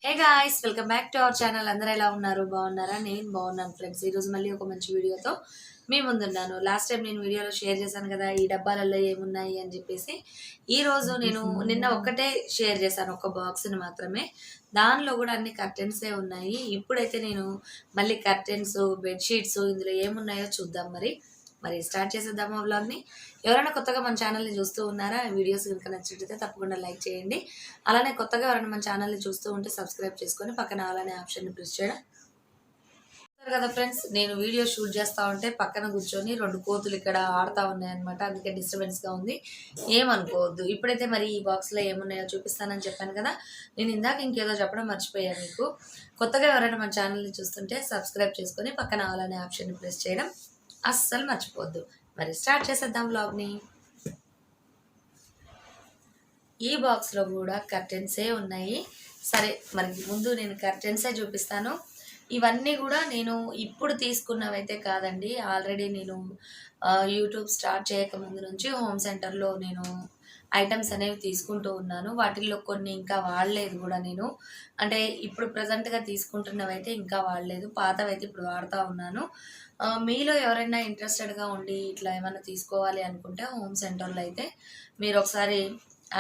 Hey guys, welcome back to our channel. అందరూ ఎలా ఉన్నారు? బాగున్నారా? నేను బాగున్నాను ఫ్రెండ్స్. ఈరోజు మళ్ళీ ఒక మంచి వీడియోతో మీ ముందున్నాను. లాస్ట్ టైం నేను వీడియోలో షేర్ చేశాను కదా, ఈ డబ్బాలలో ఏమున్నాయి అని చెప్పేసి. ఈరోజు నేను నిన్న ఒక్కటే షేర్ చేశాను, ఒక బాక్స్ని మాత్రమే. దానిలో కూడా అన్ని కర్టెన్సే ఉన్నాయి. ఇప్పుడైతే నేను మళ్ళీ కర్టెన్స్, బెడ్షీట్స్ ఇందులో ఏమున్నాయో చూద్దాం. మరి స్టార్ట్ చేసేద్దామా వ్లాగ్ని. ఎవరైనా కొత్తగా మన ఛానల్ని చూస్తూ ఉన్నారా? వీడియోస్ కనుక నచ్చినట్లయితే తప్పకుండా లైక్ చేయండి. అలానే కొత్తగా ఎవరైనా మన ఛానల్ని చూస్తూ ఉంటే సబ్స్క్రైబ్ చేసుకొని పక్కన అలానే ఆప్షన్ని ప్రెస్ చేయడం కదా ఫ్రెండ్స్. నేను వీడియో షూట్ చేస్తూ ఉంటే పక్కన కూర్చొని 2 కోతులు ఇక్కడ ఆడుతూ ఉన్నాయన్నమాట. అందుకే డిస్టర్బెన్స్గా ఉంది, ఏమనుకోవద్దు. ఇప్పుడైతే మరి ఈ బాక్స్లో ఏమున్నాయో చూపిస్తానని చెప్పాను కదా. నేను ఇందాక ఇంకేదో చెప్పడం మర్చిపోయాను మీకు. కొత్తగా ఎవరైనా మన ఛానల్ని చూస్తుంటే సబ్స్క్రైబ్ చేసుకొని పక్కన అలానే ఆప్షన్ని ప్రెస్ చేయడం అస్సలు మర్చిపోవద్దు. మరి స్టార్ట్ చేసేద్దాం వ్లాగ్ని. ఈ బాక్స్లో కూడా కర్టెన్సే ఉన్నాయి. సరే, మరి ముందు నేను కర్టెన్సే చూపిస్తాను. ఇవన్నీ కూడా నేను ఇప్పుడు తీసుకున్నవైతే కాదండి. ఆల్రెడీ నేను యూట్యూబ్ స్టార్ట్ చేయకముందు నుంచి హోమ్ సెంటర్లో నేను ఐటమ్స్ అనేవి తీసుకుంటూ ఉన్నాను. వాటిల్లో కొన్ని ఇంకా వాడలేదు కూడా నేను. అంటే ఇప్పుడు ప్రజెంట్గా తీసుకుంటున్నవైతే ఇంకా వాడలేదు, పాతవైతే ఇప్పుడు వాడుతూ ఉన్నాను. మీలో ఎవరైనా ఇంట్రెస్టెడ్గా ఉండి ఇట్లా ఏమైనా తీసుకోవాలి అనుకుంటే హోమ్ సెంటర్లో అయితే మీరు ఒకసారి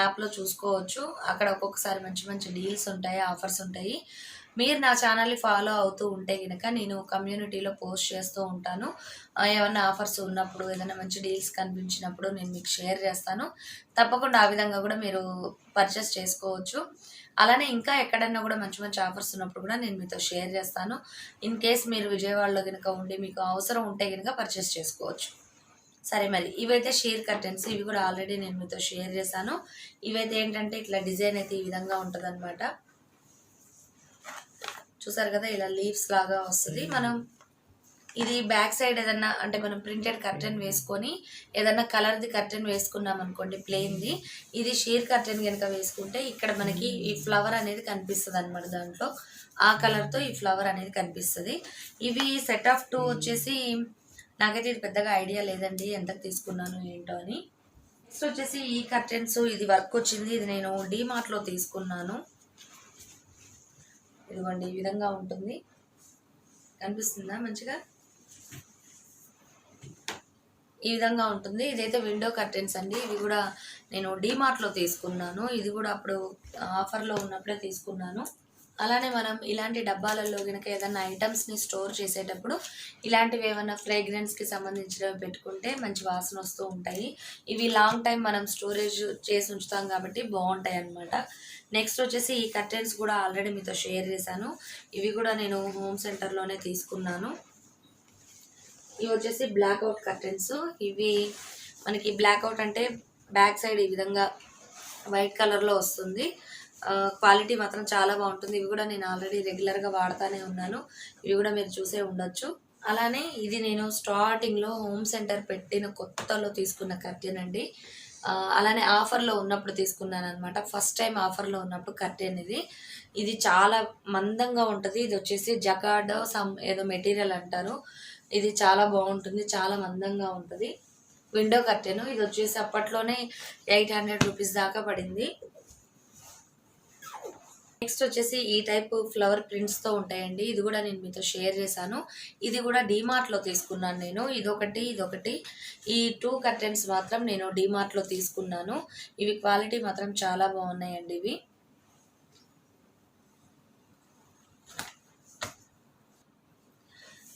యాప్లో చూసుకోవచ్చు. అక్కడ ఒక్కొక్కసారి మంచి మంచి డీల్స్ ఉంటాయి, ఆఫర్స్ ఉంటాయి. మీరు నా ఛానల్ని ఫాలో అవుతూ ఉంటే కనుక నేను కమ్యూనిటీలో పోస్ట్ చేస్తూ ఉంటాను. ఏమైనా ఆఫర్స్ ఉన్నప్పుడు, ఏదైనా మంచి డీల్స్ కనిపించినప్పుడు నేను మీకు షేర్ చేస్తాను. తప్పకుండా ఆ విధంగా కూడా మీరు పర్చేస్ చేసుకోవచ్చు. అలానే ఇంకా ఎక్కడన్నా కూడా మంచి మంచి ఆఫర్స్ ఉన్నప్పుడు కూడా నేను మీతో షేర్ చేస్తాను. ఇన్ కేస్ మీరు విజయవాడలో కనుక ఉండి మీకు అవసరం ఉంటే కనుక పర్చేస్ చేసుకోవచ్చు. సరే, మరి ఇవైతే షీర్ కర్టెన్స్. ఇవి కూడా ఆల్రెడీ నేను మీతో షేర్ చేశాను. ఇవైతే ఏంటంటే ఇట్లా డిజైన్ అయితే ఈ విధంగా ఉంటుంది అనమాట. చూసారు కదా, ఇలా లీవ్స్ లాగా వస్తుంది. మనం ఇది బ్యాక్ సైడ్ ఏదన్నా అంటే మనం ప్రింటెడ్ కర్టెన్ వేసుకొని ఏదన్నా కలర్ది కర్టెన్ వేసుకున్నాం అనుకోండి, ప్లెయిన్ది. ఇది షీర్ కర్టెన్ కనుక వేసుకుంటే ఇక్కడ మనకి ఈ ఫ్లవర్ అనేది కనిపిస్తుంది అనమాట. దాంట్లో ఆ కలర్తో ఈ ఫ్లవర్ అనేది కనిపిస్తుంది. ఇవి సెట్ ఆఫ్ 2 వచ్చేసి నాకైతే ఇది పెద్దగా ఐడియా లేదండి ఎంతకు తీసుకున్నాను ఏంటో అని. నెక్స్ట్ వచ్చేసి ఈ కర్టెన్స్, ఇది వర్క్ వచ్చింది. ఇది నేను డీమార్ట్లో తీసుకున్నాను. ఇదిగోండి, ఈ విధంగా ఉంటుంది. కనిపిస్తుందా మంచిగా? ఈ విధంగా ఉంటుంది. ఇదైతే విండో కర్టెన్స్ అండి. ఇవి కూడా నేను డీమార్ట్లో తీసుకున్నాను. ఇది కూడా అప్పుడు ఆఫర్లో ఉన్నప్పుడే తీసుకున్నాను. అలానే మనం ఇలాంటి డబ్బాలలో కనుక ఏదైనా ఐటమ్స్ని స్టోర్ చేసేటప్పుడు ఇలాంటివి ఏమైనా ఫ్రేగ్రెన్స్కి సంబంధించినవి పెట్టుకుంటే మంచి వాసన వస్తూ ఉంటాయి. ఇవి లాంగ్ టైం మనం స్టోరేజ్ చేసి ఉంచుతాం కాబట్టి బాగుంటాయి అన్నమాట. నెక్స్ట్ వచ్చేసి ఈ కర్టెన్స్ కూడా ఆల్రెడీ మీతో షేర్ చేశాను. ఇవి కూడా నేను హోమ్ సెంటర్లోనే తీసుకున్నాను. ఇవి వచ్చేసి బ్లాక్అవుట్ కర్టెన్స్. ఇవి మనకి బ్లాక్అవుట్ అంటే బ్యాక్ సైడ్ ఈ విధంగా వైట్ కలర్లో వస్తుంది. క్వాలిటీ మాత్రం చాలా బాగుంటుంది. ఇవి కూడా నేను ఆల్రెడీ రెగ్యులర్గా వాడుతూనే ఉన్నాను. ఇవి కూడా మీరు చూసే ఉండొచ్చు. అలానే ఇది నేను స్టార్టింగ్లో హోమ్ సెంటర్ పెట్టిన కొత్తలో తీసుకున్న కర్టెన్ అండి. అలానే ఆఫర్లో ఉన్నప్పుడు తీసుకున్నాను అనమాట. ఫస్ట్ టైం ఆఫర్లో ఉన్నప్పుడు కర్టెన్ ఇది చాలా మందంగా ఉంటుంది. ఇది వచ్చేసి జకార్డ్ ఏదో మెటీరియల్ అంటారు. ఇది చాలా బాగుంటుంది, చాలా మందంగా ఉంటుంది. Window curtain. ఇది వచ్చేసి అప్పట్లోనే 800 రూపీస్ దాకా పడింది. నెక్స్ట్ వచ్చేసి ఈ టైప్ ఫ్లవర్ ప్రింట్స్తో ఉంటాయండి. ఇది కూడా నేను మీతో షేర్ చేశాను. ఇది కూడా డీమార్ట్లో తీసుకున్నాను నేను. ఇదొకటి. ఈ 2 కర్టెన్స్ మాత్రం నేను డీమార్ట్లో తీసుకున్నాను. ఇవి క్వాలిటీ మాత్రం చాలా బాగున్నాయండి. ఇవి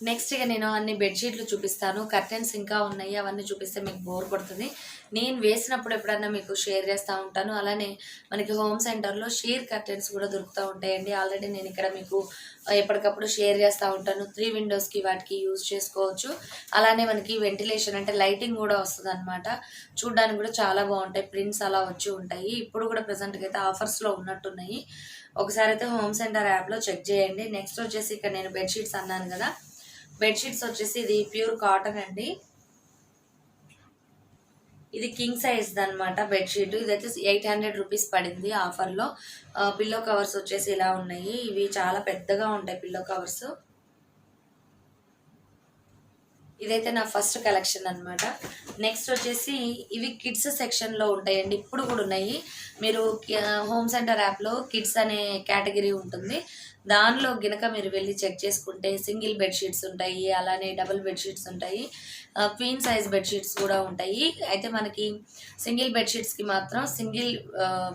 నెక్స్ట్ ఇక నేను అన్ని బెడ్షీట్లు చూపిస్తాను. కర్టెన్స్ ఇంకా ఉన్నాయి, అవన్నీ చూపిస్తే మీకు బోర్ కొడుతుంది. నేను వేసినప్పుడు ఎప్పుడన్నా మీకు షేర్ చేస్తూ ఉంటాను. అలానే మనకి హోమ్ సెంటర్లో షీర్ కర్టెన్స్ కూడా దొరుకుతూ ఉంటాయండి. ఆల్రెడీ నేను ఇక్కడ మీకు ఎప్పటికప్పుడు షేర్ చేస్తూ ఉంటాను. 3 విండోస్కి వాటికి యూజ్ చేసుకోవచ్చు. అలానే మనకి వెంటిలేషన్ అంటే లైటింగ్ కూడా వస్తుంది అనమాట. చూడ్డానికి కూడా చాలా బాగుంటాయి. ప్రింట్స్ అలా వచ్చి ఉంటాయి. ఇప్పుడు కూడా ప్రజెంట్గా అయితే ఆఫర్స్లో ఉన్నట్టున్నాయి. ఒకసారి అయితే హోమ్ సెంటర్ యాప్లో చెక్ చేయండి. నెక్స్ట్ వచ్చేసి ఇక్కడ నేను బెడ్షీట్స్ అన్నాను కదా, బెడ్షీట్స్ వచ్చేసి ఇది ప్యూర్ కాటన్ అండి. ఇది కింగ్ సైజ్ అనమాట బెడ్షీట్. ఇదైతే 800 రూపీస్ పడింది ఆఫర్లో. పిల్లో కవర్స్ వచ్చేసి ఇలా ఉన్నాయి. ఇవి చాలా పెద్దగా ఉంటాయి పిల్లో కవర్స్. ఇదైతే నా ఫస్ట్ కలెక్షన్ అనమాట. నెక్స్ట్ వచ్చేసి ఇవి కిడ్స్ సెక్షన్లో ఉంటాయండి, ఇప్పుడు కూడా ఉన్నాయి. మీరు హోమ్ సెంటర్ యాప్లో కిడ్స్ అనే కేటగిరీ ఉంటుంది, దానిలో గినక మీరు వెళ్ళి చెక్ చేసుకుంటే సింగిల్ బెడ్షీట్స్ ఉంటాయి, అలానే డబుల్ బెడ్షీట్స్ ఉంటాయి, క్వీన్ సైజ్ బెడ్షీట్స్ కూడా ఉంటాయి. అయితే మనకి సింగిల్ బెడ్షీట్స్కి మాత్రం సింగిల్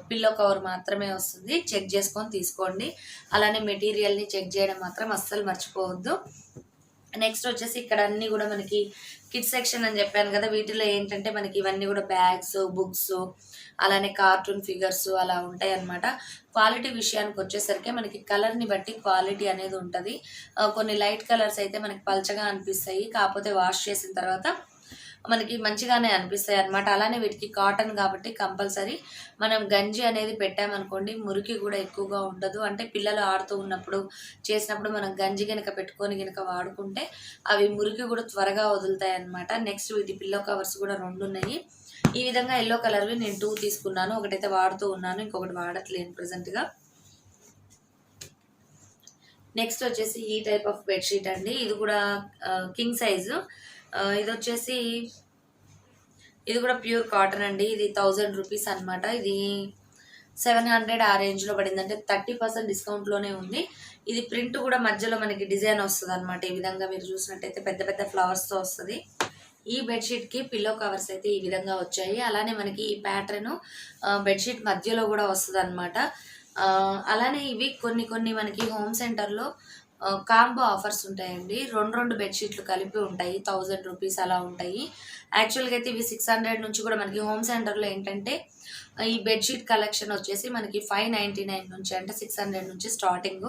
పిల్లో కవర్ మాత్రమే వస్తుంది, చెక్ చేసుకొని తీసుకోండి. అలానే మెటీరియల్ని చెక్ చేయడం మాత్రం అస్సలు మర్చిపోవద్దు. నెక్స్ట్ వచ్చేసి ఇక్కడ అన్నీ కూడా మనకి కిడ్స్ సెక్షన్ అని చెప్పాను కదా, వీటిలో ఏంటంటే మనకి ఇవన్నీ కూడా బ్యాగ్స్, బుక్స్, అలానే కార్టూన్ ఫిగర్స్ అలా ఉంటాయి అన్నమాట. క్వాలిటీ విషయానికి వచ్చేసరికి మనకి కలర్ని బట్టి క్వాలిటీ అనేది ఉంటుంది. కొన్ని లైట్ కలర్స్ అయితే మనకి పల్చగా అనిపిస్తాయి, కాకపోతే వాష్ చేసిన తర్వాత మనకి మంచిగానే అనిపిస్తాయి అన్నమాట. అలానే వీటికి కాటన్ కాబట్టి కంపల్సరీ మనం గంజి అనేది పెట్టామనుకోండి, మురికి కూడా ఎక్కువగా ఉండదు. అంటే పిల్లలు ఆడుతూ ఉన్నప్పుడు చేసినప్పుడు మనం గంజి కనుక పెట్టుకొని కనుక వాడుకుంటే అవి మురికి కూడా త్వరగా వదులుతాయి అన్నమాట. నెక్స్ట్ వీటి పిల్లో కవర్స్ కూడా 2 ఉన్నాయి. ఈ విధంగా ఎల్లో కలర్వి నేను 2 తీసుకున్నాను. ఒకటైతే వాడుతూ ఉన్నాను, ఇంకొకటి వాడట్లేను ప్రజెంట్గా. నెక్స్ట్ వచ్చేసి ఈ టైప్ ఆఫ్ బెడ్షీట్ అండి, ఇది కూడా కింగ్ సైజు. ఇది కూడా ప్యూర్ కాటన్ అండి. ఇది 1000 రూపీస్ అనమాట. ఇది 700 ఆ రేంజ్లో పడింది, అంటే 30% డిస్కౌంట్లోనే ఉంది. ఇది ప్రింట్ కూడా మధ్యలో మనకి డిజైన్ వస్తుంది అనమాట. ఈ విధంగా మీరు చూసినట్టయితే పెద్ద పెద్ద ఫ్లవర్స్తో వస్తుంది. ఈ బెడ్షీట్కి పిల్లో కవర్స్ అయితే ఈ విధంగా వచ్చాయి. అలానే మనకి ఈ ప్యాటర్న్ బెడ్షీట్ మధ్యలో కూడా వస్తుంది అనమాట. అలానే ఇవి కొన్ని మనకి హోమ్ సెంటర్లో కాంబో ఆఫర్స్ ఉంటాయండి. 2 బెడ్షీట్లు కలిపి ఉంటాయి, 1000 రూపీస్ అలా ఉంటాయి. యాక్చువల్గా అయితే ఇవి 600 నుంచి కూడా మనకి హోమ్ సెంటర్లో ఏంటంటే ఈ బెడ్షీట్ కలెక్షన్ వచ్చేసి మనకి 599 నుంచి, అంటే 600 నుంచి స్టార్టింగ్.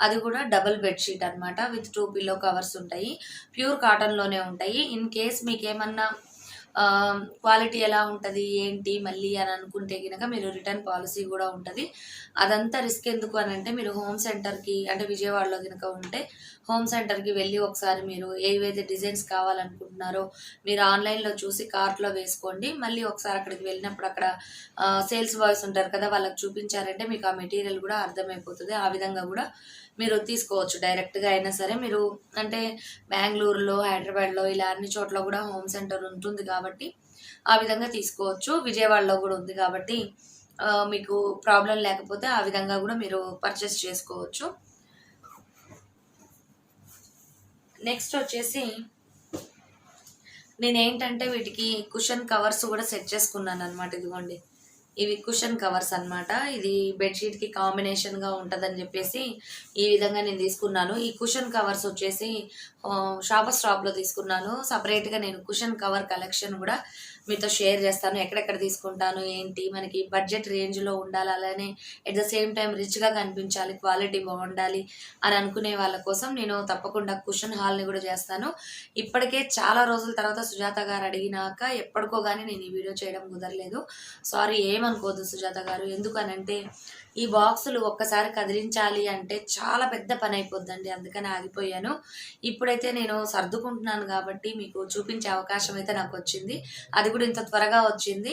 అది కూడా డబుల్ బెడ్షీట్ అనమాట, విత్ 2 పిల్లో కవర్స్ ఉంటాయి. ప్యూర్ కాటన్లోనే ఉంటాయి. ఇన్ కేస్ మీకు ఏమన్నా క్వాలిటీ ఎలా ఉంటుంది ఏంటి మళ్ళీ అని అనుకుంటే కనుక మీరు రిటర్న్ పాలసీ కూడా ఉంటుంది. అదంతా రిస్క్ ఎందుకు అని అంటే, మీరు హోమ్ సెంటర్కి అంటే విజయవాడలో కనుక ఉంటే హోమ్ సెంటర్కి వెళ్ళి ఒకసారి మీరు ఏవైతే డిజైన్స్ కావాలనుకుంటున్నారో మీరు ఆన్లైన్లో చూసి కార్ట్లో వేసుకోండి. మళ్ళీ ఒకసారి అక్కడికి వెళ్ళినప్పుడు అక్కడ సేల్స్ బాయ్స్ ఉంటారు కదా, వాళ్ళకి చూపించారంటే మీకు ఆ మెటీరియల్ కూడా అర్థమైపోతుంది. ఆ విధంగా కూడా మీరు తీసుకోవచ్చు డైరెక్ట్గా అయినా సరే. మీరు అంటే బెంగళూరులో, హైదరాబాద్లో ఇలా అన్ని చోట్ల కూడా హోమ్ సెంటర్ ఉంటుంది కాబట్టి ఆ విధంగా తీసుకోవచ్చు. విజయవాడలో కూడా ఉంది కాబట్టి మీకు ప్రాబ్లం లేకపోతే ఆ విధంగా కూడా మీరు పర్చేస్ చేసుకోవచ్చు. నెక్స్ట్ వచ్చేసి నేనేంటంటే వీటికి కుషన్ కవర్స్ కూడా సెట్ చేసుకున్నాను అనమాట. ఇదిగోండి, ఇవి కుషన్ కవర్స్ అనమాట. ఇది బెడ్షీట్కి కాంబినేషన్గా ఉంటుందని చెప్పేసి ఈ విధంగా నేను తీసుకున్నాను. ఈ కుషన్ కవర్స్ వచ్చేసి షాపర్ స్టాప్లో తీసుకున్నాను. సపరేట్గా నేను కుషన్ కవర్ కలెక్షన్ కూడా మీతో షేర్ చేస్తాను, ఎక్కడెక్కడ తీసుకుంటాను ఏంటి. మనకి బడ్జెట్ రేంజ్లో ఉండాలి, అలానే ఎట్ ద సేమ్ టైం రిచ్గా కనిపించాలి, క్వాలిటీ బాగుండాలి అని అనుకునే వాళ్ళ కోసం నేను తప్పకుండా కుషన్ హాల్ని కూడా చేస్తాను. ఇప్పటికే చాలా రోజుల తర్వాత సుజాత గారు అడిగినాక ఎప్పటికో కానీ నేను ఈ వీడియో చేయడం కుదరలేదు. సారీ, ఏమనుకోదు సుజాత గారు. ఎందుకనంటే ఈ బాక్సులు ఒక్కసారి కదిలించాలి అంటే చాలా పెద్ద పని అయిపోద్దండి, అందుకని ఆగిపోయాను. ఇప్పుడైతే నేను సర్దుకుంటున్నాను కాబట్టి మీకు చూపించే అవకాశం అయితే నాకు వచ్చింది. అది కూడా ఇంత త్వరగా వచ్చింది.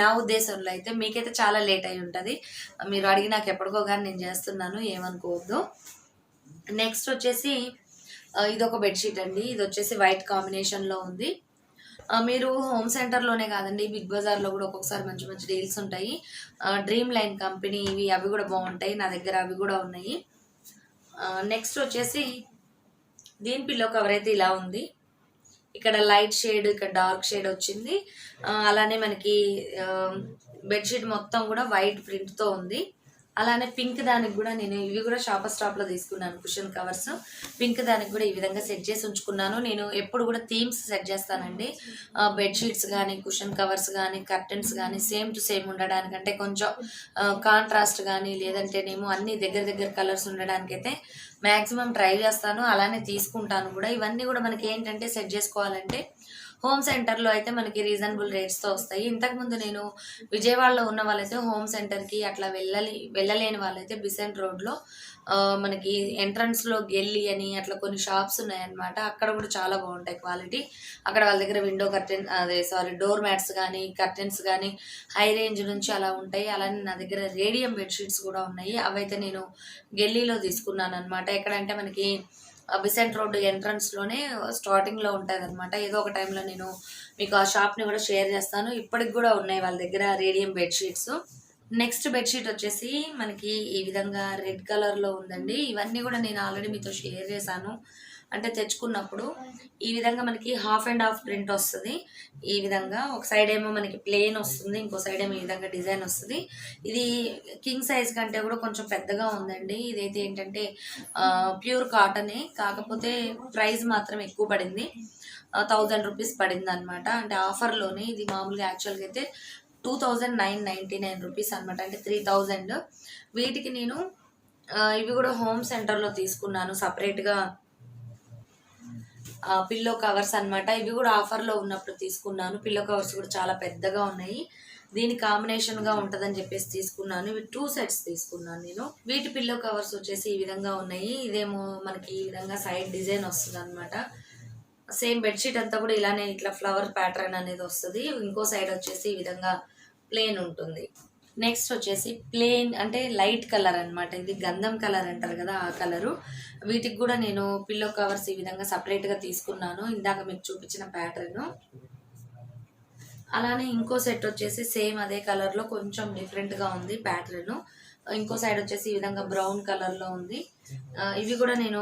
నా ఉద్దేశంలో అయితే మీకైతే చాలా లేట్ అయి ఉంటుంది. మీరు అడిగి నాకు ఎప్పటికో కానీ నేను చేస్తున్నాను, ఏమనుకోవద్దు. నెక్స్ట్ వచ్చేసి ఇదొక బెడ్షీట్ అండి. ఇది వచ్చేసి వైట్ కాంబినేషన్లో ఉంది. మీరు హోమ్ సెంటర్లోనే కాదండి, బిగ్ బజార్లో కూడా ఒక్కొక్కసారి మంచి మంచి డీల్స్ ఉంటాయి. డ్రీమ్ లైన్ కంపెనీ అవి కూడా బాగుంటాయి, నా దగ్గర అవి కూడా ఉన్నాయి. నెక్స్ట్ వచ్చేసి దీని పిల్లో కవర్ అయితే ఇలా ఉంది. ఇక్కడ లైట్ షేడ్, ఇక్కడ డార్క్ షేడ్ వచ్చింది. అలానే మనకి బెడ్షీట్ మొత్తం కూడా వైట్ ప్రింట్తో ఉంది. అలానే పింక్ దానికి కూడా నేను ఇవి కూడా షాపర్ స్టాప్లో తీసుకున్నాను కుషన్ కవర్స్. పింక్ దానికి కూడా ఈ విధంగా సెట్ చేసి ఉంచుకున్నాను. నేను ఎప్పుడు కూడా థీమ్స్ సెట్ చేస్తానండి. బెడ్షీట్స్ కానీ, కుషన్ కవర్స్ కానీ, కర్టెన్స్ కానీ సేమ్ టు సేమ్ ఉండడానికంటే కొంచెం కాంట్రాస్ట్ కానీ లేదంటేనేమో అన్ని దగ్గర దగ్గర కలర్స్ ఉండడానికైతే మ్యాక్సిమం ట్రై చేస్తాను, అలానే తీసుకుంటాను కూడా. ఇవన్నీ కూడా మనకి ఏంటంటే సెట్ చేసుకోవాలంటే హోమ్ సెంటర్లో అయితే మనకి రీజనబుల్ రేట్స్తో వస్తాయి. ఇంతకుముందు నేను విజయవాడలో ఉన్న వాళ్ళైతే హోమ్ సెంటర్కి అట్లా వెళ్ళలేని వాళ్ళైతే బిసెంట్ రోడ్లో మనకి ఎంట్రన్స్లో గెల్లి అని అట్లా కొన్ని షాప్స్ ఉన్నాయన్నమాట. అక్కడ కూడా చాలా బాగుంటాయి క్వాలిటీ. అక్కడ వాళ్ళ దగ్గర విండో కర్టెన్ డోర్ మ్యాట్స్ కానీ, కర్టెన్స్ కానీ హై రేంజ్ నుంచి అలా ఉంటాయి. అలానే నా దగ్గర రేడియం బెడ్షీట్స్ కూడా ఉన్నాయి. అవైతే నేను గెల్లీలో తీసుకున్నాను అనమాట. ఎక్కడంటే మనకి బిసెంట్ రోడ్ ఎంట్రన్స్లోనే స్టార్టింగ్లో ఉంటుంది అనమాట. ఏదో ఒక టైంలో నేను మీకు ఆ షాప్ని కూడా షేర్ చేస్తాను. ఇప్పటికి కూడా ఉన్నాయి వాళ్ళ దగ్గర రేడియం బెడ్షీట్స్. నెక్స్ట్ బెడ్షీట్ వచ్చేసి మనకి ఈ విధంగా రెడ్ కలర్లో ఉందండి. ఇవన్నీ కూడా నేను ఆల్రెడీ మీతో షేర్ చేశాను. అంటే తెచ్చుకున్నప్పుడు ఈ విధంగా మనకి హాఫ్ అండ్ హాఫ్ ప్రింట్ వస్తుంది. ఈ విధంగా ఒక సైడ్ ఏమో మనకి ప్లెయిన్ వస్తుంది, ఇంకో సైడ్ ఏమో ఈ విధంగా డిజైన్ వస్తుంది. ఇది కింగ్ సైజ్ కంటే కూడా కొంచెం పెద్దగా ఉందండి. ఇదైతే ఏంటంటే ప్యూర్ కాటనే, కాకపోతే ప్రైస్ మాత్రం ఎక్కువ పడింది. 1000 రూపీస్ పడింది అనమాట. అంటే ఆఫర్లోనే. ఇది మామూలుగా యాక్చువల్గా అయితే 2999 రూపీస్ అనమాట, అంటే 3000. వీటికి నేను ఇవి కూడా హోమ్ సెంటర్లో తీసుకున్నాను సపరేట్గా పిల్లో కవర్స్ అనమాట. ఇవి కూడా ఆఫర్లో ఉన్నప్పుడు తీసుకున్నాను. పిల్లో కవర్స్ కూడా చాలా పెద్దగా ఉన్నాయి. దీని కాంబినేషన్గా ఉంటుందని చెప్పేసి తీసుకున్నాను. ఇవి 2 సెట్స్ తీసుకున్నాను నేను. వీటి పిల్లో కవర్స్ వచ్చేసి ఈ విధంగా ఉన్నాయి. ఇదేమో మనకి ఈ విధంగా సైడ్ డిజైన్ వస్తుంది అనమాట. సేమ్ బెడ్షీట్ అంతా కూడా ఇలానే ఇట్లా ఫ్లవర్ ప్యాటర్న్ అనేది వస్తుంది. ఇంకో సైడ్ వచ్చేసి ఈ విధంగా ప్లేన్ ఉంటుంది. నెక్స్ట్ వచ్చేసి ప్లేన్ అంటే లైట్ కలర్ అనమాట. ఇది గంధం కలర్ అంటారు కదా, ఆ కలరు. వీటికి కూడా నేను పిల్లో కవర్స్ ఈ విధంగా సపరేట్గా తీసుకున్నాను, ఇందాక మీకు చూపించిన ప్యాటర్న్. అలానే ఇంకో సెట్ వచ్చేసి సేమ్ అదే కలర్లో కొంచెం డిఫరెంట్గా ఉంది ప్యాటర్న్. ఇంకో సైడ్ వచ్చేసి ఈ విధంగా బ్రౌన్ కలర్లో ఉంది. ఇవి కూడా నేను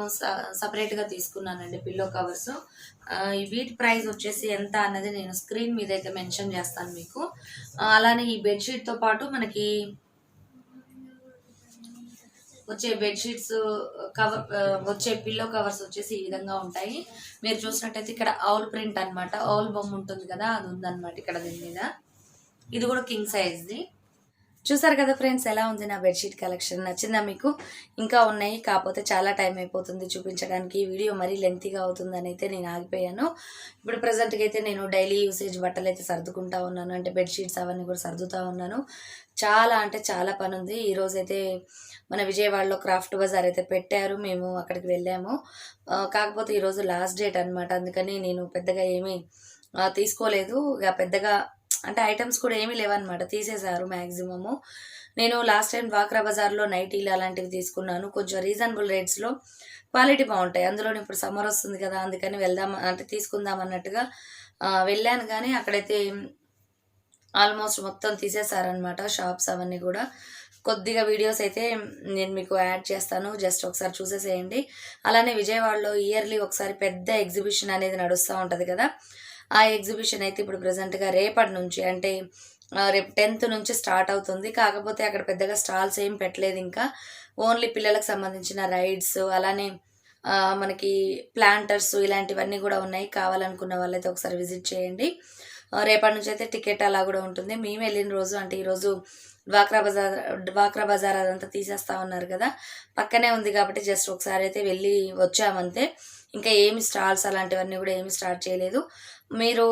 సపరేట్గా తీసుకున్నానండి పిల్లో కవర్స్. వీటి ప్రైస్ వచ్చేసి ఎంత అన్నది నేను స్క్రీన్ మీద అయితే మెన్షన్ చేస్తాను మీకు. అలానే ఈ బెడ్షీట్తో పాటు మనకి వచ్చే బెడ్షీట్స్ కవర్ వచ్చే పిల్లో కవర్స్ వచ్చేసి ఈ విధంగా ఉంటాయి. మీరు చూసినట్టయితే ఇక్కడ ఆల్ ప్రింట్ అనమాట, ఆల్ బొమ్మ ఉంటుంది కదా, అది ఉందన్నమాట ఇక్కడ దీని మీద. ఇది కూడా కింగ్ సైజ్ది. చూసారు కదా ఫ్రెండ్స్, ఎలా ఉంది నా బెడ్షీట్ కలెక్షన్? నచ్చిందా మీకు? ఇంకా ఉన్నాయి, కాకపోతే చాలా టైం అయిపోతుంది చూపించడానికి. వీడియో మరీ లెంతీగా అవుతుందని అయితే నేను ఆగిపోయాను. ఇప్పుడు ప్రజెంట్గా అయితే నేను డైలీ యూసేజ్ బట్టలు అయితే సర్దుకుంటా ఉన్నాను, అంటే బెడ్షీట్స్ అవన్నీ కూడా సర్దుతూ ఉన్నాను. చాలా అంటే చాలా పని ఉంది. ఈరోజైతే మన విజయవాడలో క్రాఫ్ట్ బజార్ అయితే పెట్టారు, మేము అక్కడికి వెళ్ళాము. కాకపోతే ఈరోజు లాస్ట్ డేట్ అనమాట, అందుకని నేను పెద్దగా ఏమీ తీసుకోలేదు. ఇక పెద్దగా అంటే ఐటమ్స్ కూడా ఏమీ లేవన్నమాట, తీసేశారు మ్యాక్సిమము. నేను లాస్ట్ టైం డ్వాక్రా బజార్లో నైటీలు అలాంటివి తీసుకున్నాను, కొంచెం రీజనబుల్ రేట్స్లో, క్వాలిటీ బాగుంటాయి. అందులో ఇప్పుడు సమ్మర్ వస్తుంది కదా, అందుకని వెళ్దాం అంటే తీసుకుందాం అన్నట్టుగా వెళ్ళాను. కానీ అక్కడైతే ఆల్మోస్ట్ మొత్తం తీసేశారనమాట షాప్స్ అవన్నీ కూడా. కొద్దిగా వీడియోస్ అయితే నేను మీకు యాడ్ చేస్తాను, జస్ట్ ఒకసారి చూసేసేయండి. అలానే విజయవాడలో ఇయర్లీ ఒకసారి పెద్ద ఎగ్జిబిషన్ అనేది నడుస్తూ ఉంటుంది కదా, ఆ ఎగ్జిబిషన్ అయితే ఇప్పుడు ప్రజెంట్గా రేపటి నుంచి అంటే రేపు 10th నుంచి స్టార్ట్ అవుతుంది. కాకపోతే అక్కడ పెద్దగా స్టాల్స్ ఏం పెట్టలేదు ఇంకా, ఓన్లీ పిల్లలకు సంబంధించిన రైడ్స్, అలానే మనకి ప్లాంటర్స్ ఇలాంటివన్నీ కూడా ఉన్నాయి. కావాలనుకున్న వాళ్ళైతే ఒకసారి విజిట్ చేయండి. రేపటి నుంచి అయితే టికెట్ అలా కూడా ఉంటుంది. మేము వెళ్ళిన రోజు అంటే ఈరోజు డ్వాక్రా బజార్ అదంతా తీసేస్తా ఉన్నారు కదా, పక్కనే ఉంది కాబట్టి జస్ట్ ఒకసారి అయితే వెళ్ళి వచ్చామంతే. ఇంకా ఏమి స్టాల్స్ అలాంటివన్నీ కూడా ఏమి స్టార్ట్ చేయలేదు. మీరు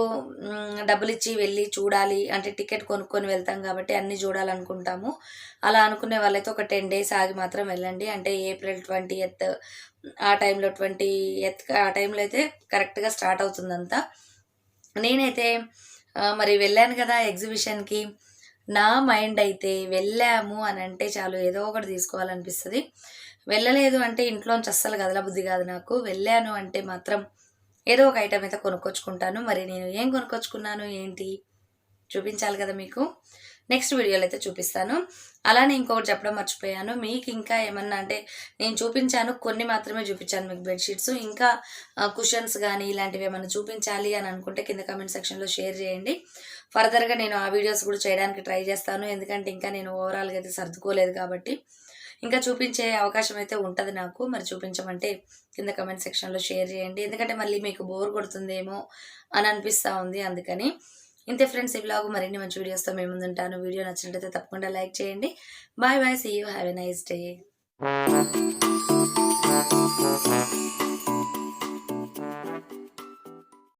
డబ్బులు ఇచ్చి వెళ్ళి చూడాలి అంటే టికెట్ కొనుక్కొని వెళ్తాం కాబట్టి అన్నీ చూడాలనుకుంటాము. అలా అనుకునే వాళ్ళైతే ఒక 10 days ఆగి మాత్రం వెళ్ళండి. అంటే ఏప్రిల్ 20th ఆ టైంలో, 20th ఆ టైంలో అయితే కరెక్ట్గా స్టార్ట్ అవుతుందంతా. నేనైతే మరి వెళ్ళాను కదా ఎగ్జిబిషన్కి. నా మైండ్ అయితే వెళ్ళాము అని అంటే చాలు ఏదో ఒకటి తీసుకోవాలనిపిస్తుంది. వెళ్ళలేదు అంటే ఇంట్లోంచి అస్సలు కదలబుద్ధి కాదు నాకు. వెళ్ళాను అంటే మాత్రం ఏదో ఒక ఐటమ్ అయితే కొనుక్కొచ్చుకుంటాను. మరి నేను ఏం కొనుక్కొచ్చుకున్నాను ఏంటి చూపించాలి కదా మీకు, నెక్స్ట్ వీడియోలో అయితే చూపిస్తాను. అలానే ఇంకొకటి చెప్పడం మర్చిపోయాను, మీకు ఇంకా ఏమన్నా అంటే నేను చూపించాను కొన్ని మాత్రమే చూపించాను మీకు బెడ్షీట్స్, ఇంకా కుషన్స్ కానీ ఇలాంటివి ఏమైనా చూపించాలి అని అనుకుంటే కింద కామెంట్ సెక్షన్లో షేర్ చేయండి. ఫర్దర్గా నేను ఆ వీడియోస్ కూడా చేయడానికి ట్రై చేస్తాను, ఎందుకంటే ఇంకా నేను ఓవరాల్గా అయితే సర్దుకోలేదు కాబట్టి ఇంకా చూపించే అవకాశం అయితే ఉంటుంది నాకు. మరి చూపించమంటే కింద కమెంట్ సెక్షన్లో షేర్ చేయండి, ఎందుకంటే మళ్ళీ మీకు బోర్ కొడుతుందేమో అని అనిపిస్తూ ఉంది, అందుకని. ఇంతే ఫ్రెండ్స్, ఈ వ్లాగ్ మరిన్ని మంచి వీడియోస్తో మేము ముందుంటాను. వీడియో నచ్చినట్లయితే తప్పకుండా లైక్ చేయండి. Bye bye, see you, have a nice day.